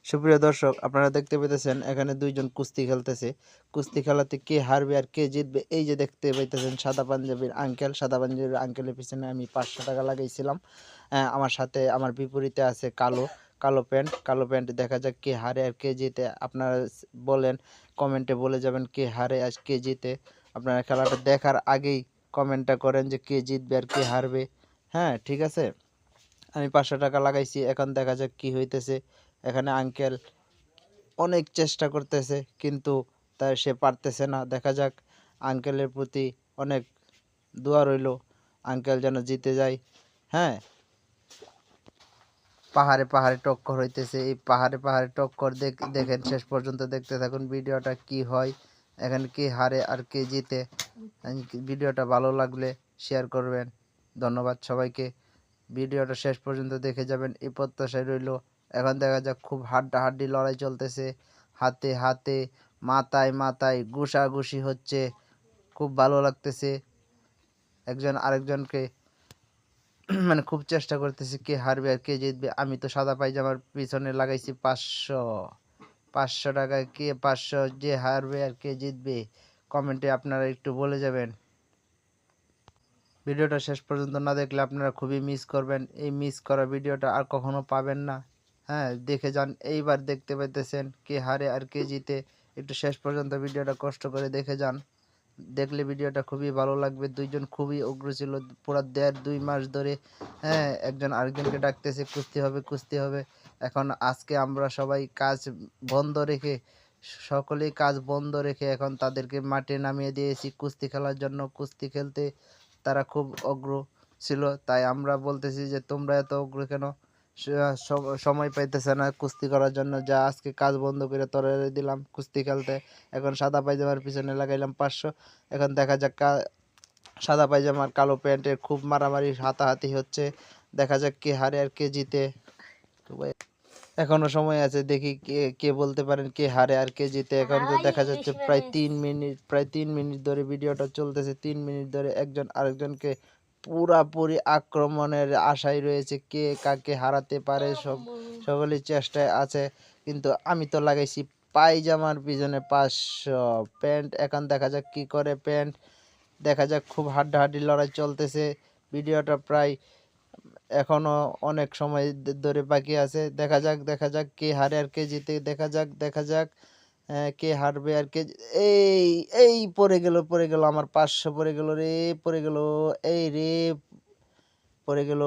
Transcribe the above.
সুপ্রিয় দর্শক, আপনারা দেখতে পেতেছেন এখানে দুইজন কুস্তি খেলতেছে। কুস্তি খেলাতে কে হারবে আর কে জিতবে, এই যে দেখতে পাইতেছেন সাদা পাঞ্জাবির আঙ্কেল। সাদা পাঞ্জাবির আঙ্কেলের পিছনে আমি 500 টাকা লাগাইছিলাম। আমার সাথে আমার বিপরীতে আছে কালো প্যান্ট। দেখা যাক কে হারে আর কে জিতে। আপনারা বলেন, কমেন্টে বলে যাবেন কে হারে আর কে জিতে। আপনারা খেলাটা দেখার আগেই কমেন্টটা করেন যে কে জিতবে আর কে হারবে। হ্যাঁ, ঠিক আছে। আমি 500 টাকা লাগাইছি, এখন দেখা যাক কি হইতেছে। এখানে আঙ্কেল অনেক চেষ্টা করতেছে, কিন্তু সে পারতেছে না। দেখা যাক, আঙ্কেলের প্রতি অনেক দোয়া রইল, আঙ্কেল যেন জিতে যায়। হ্যাঁ, পাহাড়ে পাহাড়ে টক্কর হইতেছে। এই পাহাড়ে টক্কর দেখেন, শেষ পর্যন্ত দেখতে থাকুন ভিডিওটা কি হয়, এখানে কে হারে আর কে জিতে। ভিডিওটা ভালো লাগলে শেয়ার করবেন। ধন্যবাদ সবাইকে। ভিডিওটা শেষ পর্যন্ত দেখে যাবেন এই প্রত্যাশায় রইল। এখন দেখা যাক, খুব হাড্ডাহাড্ডি লড়াই চলতেছে, হাতে হাতে মাথায় মাথায় ঘুষাঘুষি হচ্ছে। খুব ভালো লাগতেছে, একজন আরেকজনকে মানে খুব চেষ্টা করতেছে কে হারবে আর কে জিতবে। আমি তো সাদা পায়জামার পিছনে লাগাইছি 500 টাকায়। কে 500, যে হারবে আর কে জিতবে কমেন্টে আপনারা একটু বলে যাবেন। ভিডিওটা শেষ পর্যন্ত না দেখলে আপনারা খুবই মিস করবেন। এই মিস করা ভিডিওটা আর কখনো পাবেন না। হ্যাঁ, দেখে যান। এইবার দেখতে পাইতেছেন কে হারে আর কে জিতে। একটু শেষ পর্যন্ত ভিডিওটা কষ্ট করে দেখে যান, দেখলে ভিডিওটা খুবই ভালো লাগবে। দুইজন খুবই উগ্র ছিল, পুরা 1.5-2 মাস ধরে। হ্যাঁ, একজন আরেকজনকে ডাকতেছে কুস্তি হবে। এখন আজকে আমরা সবাই কাজ বন্ধ রেখে, সকলেই কাজ বন্ধ রেখে এখন তাদেরকে মাঠে নামিয়ে দিয়েছি কুস্তি খেলার জন্য। কুস্তি খেলতে তারা খুব অগ্র ছিল, তাই আমরা বলতেছি যে তোমরা এত অগ্র কেন? সময় পাইতেছে না কুস্তি করার জন্য, যা আজকে কাজ বন্ধ করে তোরে দিলাম কুস্তি খেলতে। এখন সাদা পায়জামার পিছনে লাগাইলাম 500। এখন দেখা যাক, সাদা পায়জামার কালো প্যান্টের খুব মারামারি হাতাহাতি হচ্ছে। দেখা যাক কে হারে আর কে জিতে। এখনো সময় আছে, দেখি কে কে বলতে পারেন কে হারে আর কে জিতে। এখন তো দেখা যাচ্ছে প্রায় 3 মিনিট ধরে ভিডিওটা চলতেছে। 3 মিনিট ধরে একজন আরেকজনকে পুরাপুরি আক্রমণের আশায় রয়েছে, কে কাকে হারাতে পারে। সকলেই চেষ্টায় আছে, কিন্তু আমি তো লাগাইছি পায়জামার পিছনে 500 প্যান্ট। এখন দেখা যাক কি করে প্যান্ট। দেখা যাক, খুব হাড্ডাহাড্ডি লড়াই চলতেছে। ভিডিওটা প্রায় এখনো অনেক সময় ধরে বাকি আছে। দেখা যাক কে হারে আর কে জিতে। দেখা যাক কে হারবে আর কে এই এই পড়ে গেল আমার 500 পড়ে গেল রে, পড়ে গেল, এই রে, পড়ে গেল।